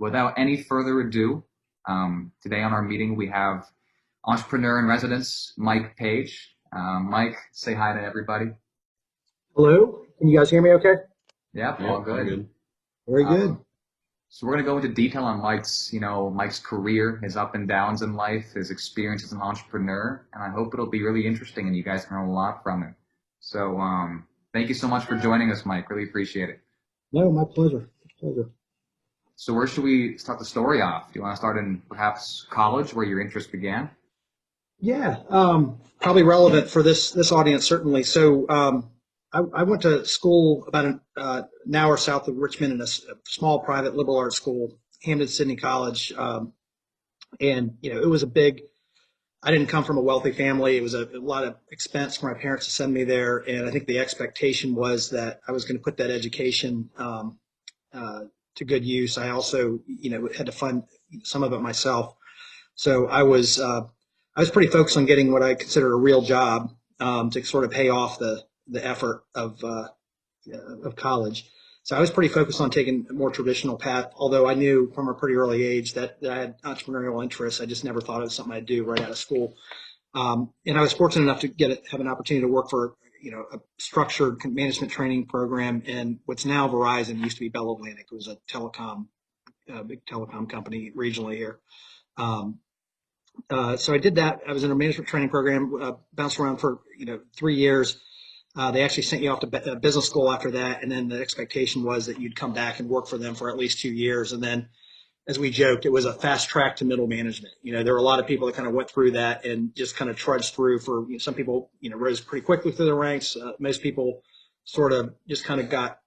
without any further ado, today on our meeting we have entrepreneur in residence, Mike Page. Mike, say hi to everybody. Hello, can you guys hear me okay? Yep, all good. Very good. So we're going to go into detail on Mike's career, his up and downs in life, his experience as an entrepreneur, and I hope it'll be really interesting and you guys can learn a lot from it. So thank you so much for joining us, Mike. Really appreciate it. No, my pleasure. Pleasure. So where should we start the story off? Do you want to start in perhaps college, where your interest began? Yeah, probably relevant for this audience, certainly. So I went to school about an hour south of Richmond in a small private liberal arts school, Hampden-Sydney College. And, it was I didn't come from a wealthy family. It was a lot of expense for my parents to send me there. And I think the expectation was that I was going to put that education to good use. I also, had to fund some of it myself. So I was pretty focused on getting what I considered a real job to sort of pay off the effort of college. So I was pretty focused on taking a more traditional path, although I knew from a pretty early age that I had entrepreneurial interests. I just never thought it was something I'd do right out of school. And I was fortunate enough to have an opportunity to work for a structured management training program in what's now Verizon. It used to be Bell Atlantic. It was a big telecom company regionally here. So I did that. I was in a management training program, bounced around for 3 years. They actually sent you off to business school after that, and then the expectation was that you'd come back and work for them for at least 2 years. And then, as we joked, it was a fast track to middle management. There were a lot of people that kind of went through that and just kind of trudged through. For some people, rose pretty quickly through the ranks. Most people sort of just kind of got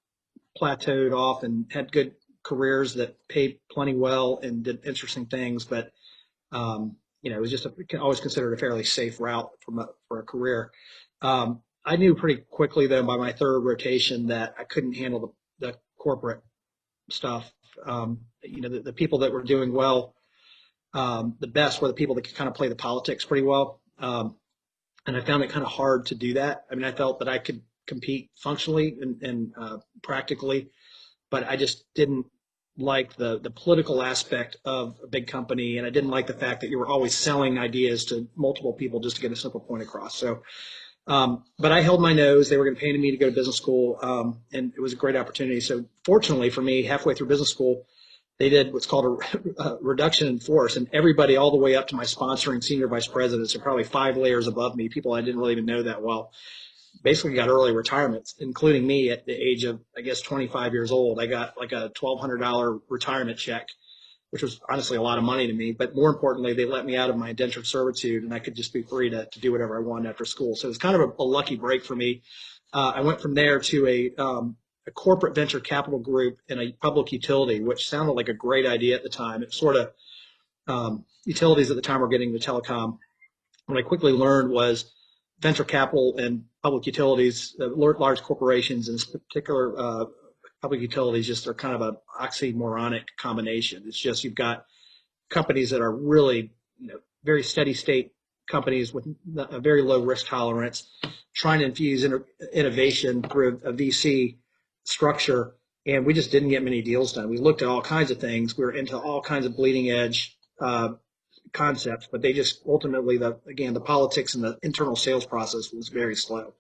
plateaued off and had good careers that paid plenty well and did interesting things, but it was just always considered a fairly safe route for a career. I knew pretty quickly, though, by my third rotation that I couldn't handle the corporate stuff. The people that were doing well, the best were the people that could kind of play the politics pretty well. And I found it kind of hard to do that. I mean, I felt that I could compete functionally and practically, but I just didn't like the political aspect of a big company, and I didn't like the fact that you were always selling ideas to multiple people just to get a simple point across. So, but I held my nose. They were going to pay me to go to business school, and it was a great opportunity. So fortunately for me, halfway through business school, they did what's called a reduction in force, and everybody all the way up to my sponsoring senior vice presidents, so probably 5 layers above me, people I didn't really even know that well, basically got early retirements, including me at the age of, I guess, 25 years old. I got like a $1,200 retirement check, which was honestly a lot of money to me. But more importantly, they let me out of my indentured servitude, and I could just be free to do whatever I wanted after school. So it was kind of a lucky break for me. I went from there to a corporate venture capital group in a public utility, which sounded like a great idea at the time. It sort of utilities at the time were getting the telecom. What I quickly learned was venture capital and public utilities, large corporations, in particular public utilities, just are kind of an oxymoronic combination. It's just you've got companies that are really very steady state companies with a very low risk tolerance, trying to infuse innovation through a VC structure, and we just didn't get many deals done. We looked at all kinds of things. We were into all kinds of bleeding edge concepts, but they just ultimately, the politics and the internal sales process was very slow.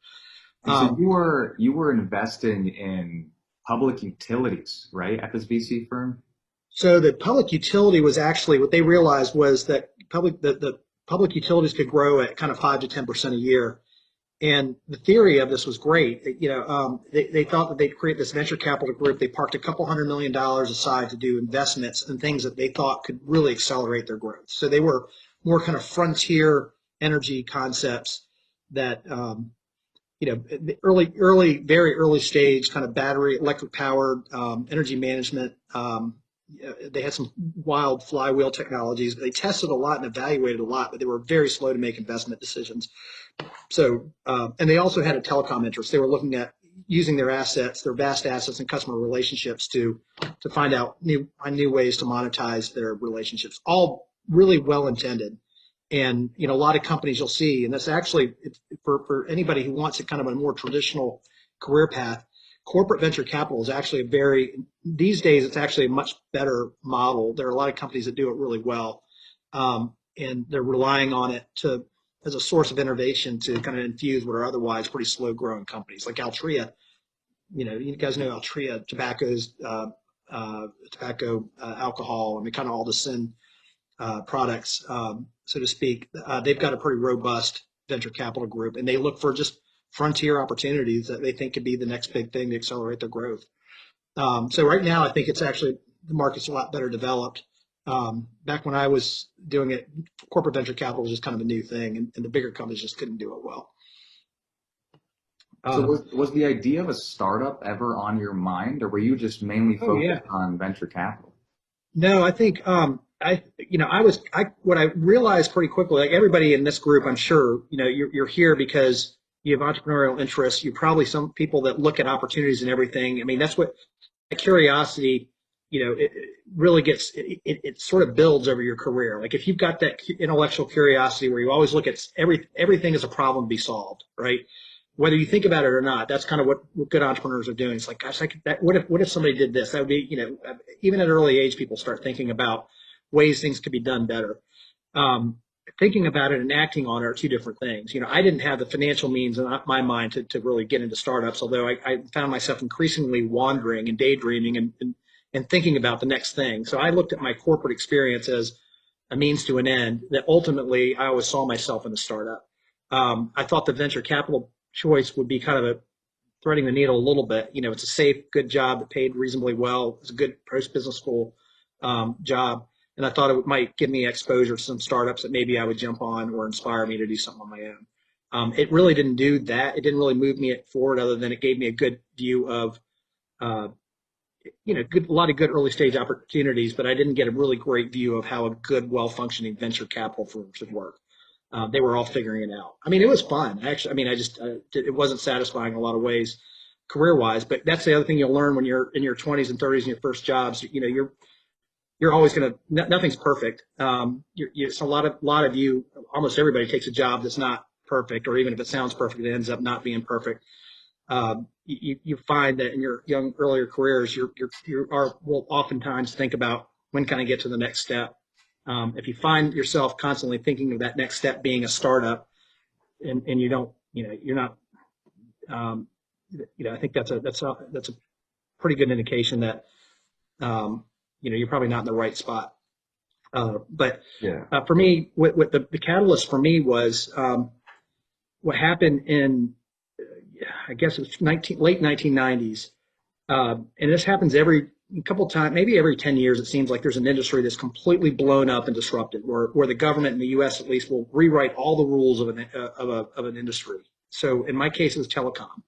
So you were investing in public utilities, right, at this VC firm? So the public utility was actually, what they realized was that the public utilities could grow at kind of 5 to 10% a year. And the theory of this was great. They thought that they'd create this venture capital group. They parked a couple $100 million aside to do investments and things that they thought could really accelerate their growth. So they were more kind of frontier energy concepts that, very early stage kind of battery, electric powered energy management. They had some wild flywheel technologies. They tested a lot and evaluated a lot, but they were very slow to make investment decisions. So, and they also had a telecom interest. They were looking at using their assets, their vast assets and customer relationships to find out new ways to monetize their relationships. All really well intended. And, a lot of companies you'll see, and that's actually for anybody who wants a kind of a more traditional career path, corporate venture capital is actually these days, it's actually a much better model. There are a lot of companies that do it really well. And they're relying on it as a source of innovation to kind of infuse what are otherwise pretty slow growing companies like Altria. You guys know Altria, tobacco, alcohol, and kind of all the sin products, so to speak. They've got a pretty robust venture capital group, and they look for just frontier opportunities that they think could be the next big thing to accelerate their growth. So right now, I think it's actually the market's a lot better developed. Back when I was doing it, corporate venture capital was just kind of a new thing, and the bigger companies just couldn't do it well. So was the idea of a startup ever on your mind, or were you just mainly Oh yeah. focused on venture capital? No, I think what I realized pretty quickly, like everybody in this group, I'm sure, you're here because you have entrepreneurial interests. You're probably some people that look at opportunities and everything. I mean, that's what curiosity, it really it sort of builds over your career. Like if you've got that intellectual curiosity where you always look at everything as a problem to be solved, right? Whether you think about it or not, that's kind of what good entrepreneurs are doing. It's like, gosh, what if somebody did this? That would be, even at an early age, people start thinking about ways things could be done better. Um, Thinking about it and acting on it are two different things. I didn't have the financial means in my mind to really get into startups, although I found myself increasingly wandering and daydreaming and thinking about the next thing. So I looked at my corporate experience as a means to an end that ultimately I always saw myself in a startup. I thought the venture capital choice would be kind of threading the needle a little bit. It's a safe, good job that paid reasonably well. It's a good post business school job. And I thought it might give me exposure to some startups that maybe I would jump on or inspire me to do something on my own. It really didn't do that. It didn't really move me forward other than it gave me a good view of, uh, a lot of good early stage opportunities, but I didn't get a really great view of how a good, well functioning venture capital firm should work. They were all figuring it out. I mean, it was fun. Actually, it wasn't satisfying in a lot of ways career wise, but that's the other thing you'll learn when you're in your 20s and 30s and your first jobs. You're always going to, nothing's perfect. It's a lot of you, almost everybody takes a job that's not perfect, or even if it sounds perfect, it ends up not being perfect. You find that in your earlier careers, will oftentimes think about when can I get to the next step. If you find yourself constantly thinking of that next step being a startup, and you don't, you're not, I think that's a pretty good indication that, you're probably not in the right spot. But Yeah. for me, what the catalyst for me was what happened in, I guess it was late 1990s. And this happens every couple times, maybe every 10 years. It seems like there's an industry that's completely blown up and disrupted, where the government in the U.S. at least will rewrite all the rules of an industry. So in my case, it was telecom,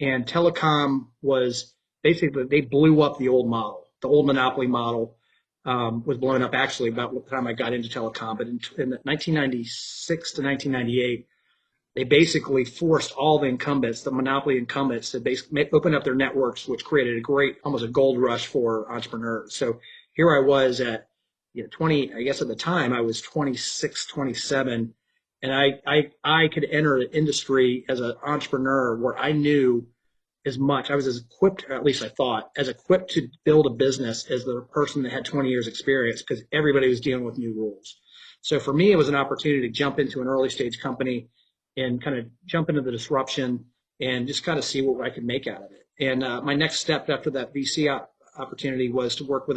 and telecom was basically, they blew up the old model. The old monopoly model was blown up actually about the time I got into telecom. But in 1996 to 1998, they basically forced all the incumbents, the monopoly incumbents, to basically open up their networks, which created almost a gold rush for entrepreneurs. So here I was at 20, I guess at the time I was 26, 27, and I could enter the industry as an entrepreneur where I knew as much. I was as equipped, or at least I thought, as equipped to build a business as the person that had 20 years experience, because everybody was dealing with new rules. So for me, it was an opportunity to jump into an early stage company and kind of jump into the disruption and just kind of see what I could make out of it. And my next step after that VC opportunity was to work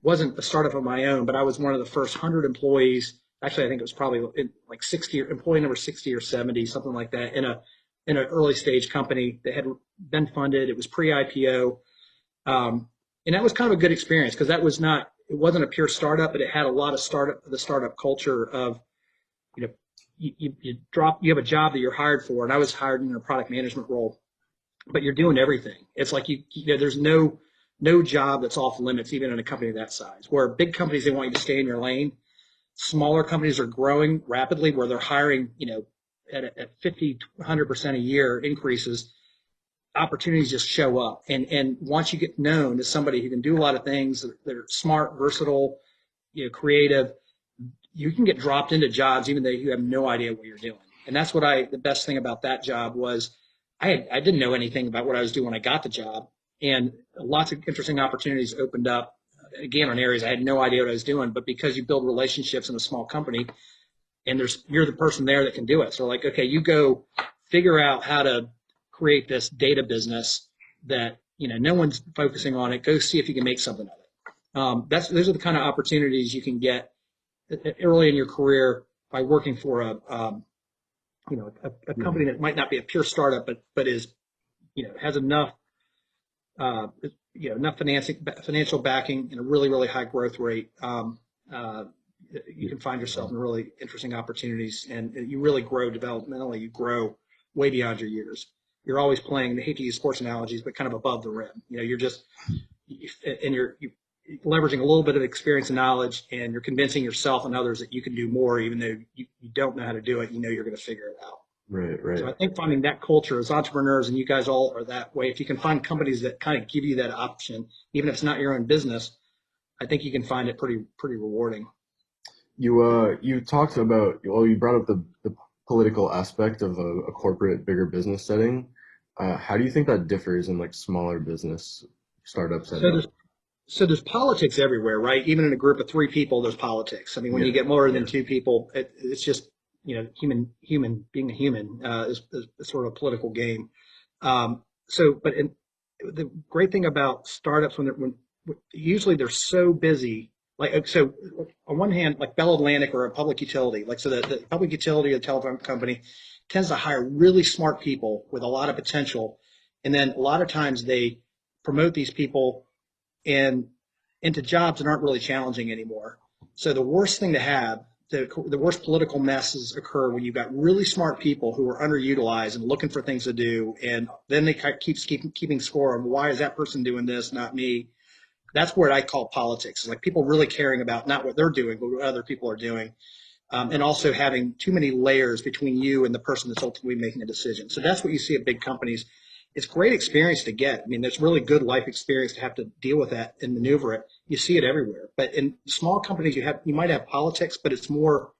wasn't a startup of my own, but I was one of the first 100 employees. Actually, I think it was probably like 60, employee number 60 or 70, something like that, in an early stage company that had been funded. It was pre-IPO. And that was kind of a good experience because it wasn't a pure startup, but it had a lot of the startup culture of, you have a job that you're hired for, and I was hired in a product management role, but you're doing everything. It's like there's no job that's off limits, even in a company that size. Where big companies, they want you to stay in your lane. Smaller companies are growing rapidly, where they're hiring, at 50, 100% a year increases. Opportunities just show up, and once you get known as somebody who can do a lot of things, that are smart, versatile, creative, you can get dropped into jobs even though you have no idea what you're doing. And that's the best thing about that job was I didn't know anything about what I was doing when I got the job, and lots of interesting opportunities opened up. Again, on areas I had no idea what I was doing, but because you build relationships in a small company, and you're the person there that can do it. So like, okay, you go figure out how to create this data business that no one's focusing on it. Go see if you can make something of it. Those are the kind of opportunities you can get early in your career by working for a company that might not be a pure startup, but is has enough uh, enough financial backing and a really high growth rate. Uh, you can find yourself in really interesting opportunities, and you really grow developmentally. You grow way beyond your years. You're always playing. I hate to use sports analogies, but kind of above the rim. You're just and you're leveraging a little bit of experience and knowledge, and you're convincing yourself and others that you can do more, even though you don't know how to do it. You're going to figure it out. Right, right. So I think finding that culture as entrepreneurs, and you guys all are that way, if you can find companies that kind of give you that option, even if it's not your own business, I think you can find it pretty rewarding. You talked about, well, you brought up the political aspect of a corporate bigger business setting. How do you think that differs in like smaller business startup So setting? there's politics everywhere, right? Even in a group of three people, there's politics. I mean, when you Yeah, get more than two people, it's just human being a human is sort of a political game. But the great thing about startups when usually they're so busy, like so on one hand, like Bell Atlantic or a public utility, like so the public utility or the telephone company tends to hire really smart people with a lot of potential, and then a lot of times they promote these people and into jobs that aren't really challenging anymore. So the worst thing to have, the worst political messes occur when you've got really smart people who are underutilized and looking for things to do, and then they keeping score on why is that person doing this, not me. That's where I call politics, like people really caring about not what they're doing, but what other people are doing, and also having too many layers between you and the person that's ultimately making a decision. So that's what you see at big companies. It's great experience to get. I mean, there's really good life experience to have to deal with that and maneuver it. You see it everywhere. But in small companies, you might have politics, but it's more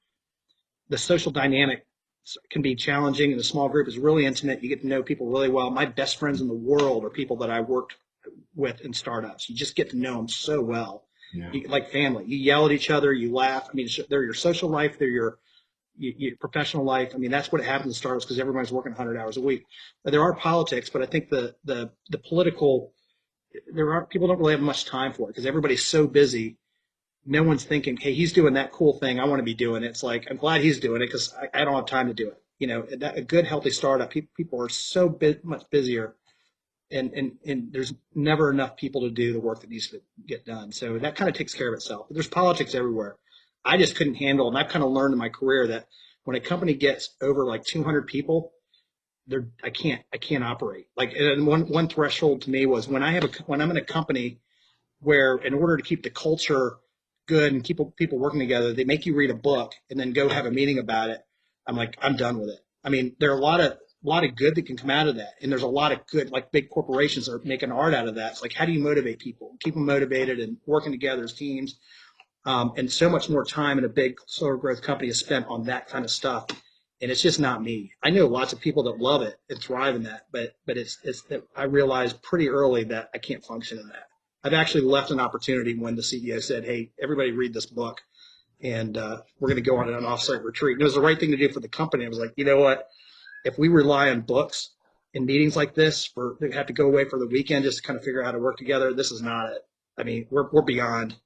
the social dynamic can be challenging. And the small group is really intimate. You get to know people really well. My best friends in the world are people that I worked with in startups. You just get to know them so well. yeah, Like family. You yell at each other. You laugh. I mean, they're your social life. They're your professional life. I mean, that's what happens in startups because everybody's working 100 hours a week. There are politics, but I think the political people don't really have much time for it because everybody's so busy. No one's thinking, hey, he's doing that cool thing. I want to be doing it. It's like I'm glad he's doing it because I don't have time to do it. A good healthy startup, people are so much busier, and there's never enough people to do the work that needs to get done. So that kind of takes care of itself. But there's politics everywhere. I just couldn't handle, and I've kind of learned in my career that when a company gets over like 200 people, I can't operate. Like, and one threshold to me was when I'm in a company where in order to keep the culture good and keep people working together, they make you read a book and then go have a meeting about it. I'm like, I'm done with it. I mean, there are a lot of good that can come out of that, and there's a lot of good, like big corporations are making art out of that. It's like, how do you motivate people, keep them motivated and working together as teams? And so much more time in a big slower growth company is spent on that kind of stuff. And it's just not me. I know lots of people that love it and thrive in that, but it's that I realized pretty early that I can't function in that. I've actually left an opportunity when the CEO said, "Hey, everybody read this book, and we're going to go on an offsite retreat." And it was the right thing to do for the company. I was like, you know what? If we rely on books in meetings like this, they have to go away for the weekend just to kind of figure out how to work together. This is not it. I mean, we're beyond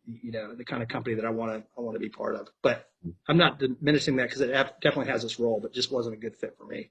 the kind of company that I want to be part of. But I'm not diminishing that because it definitely has its role, but just wasn't a good fit for me.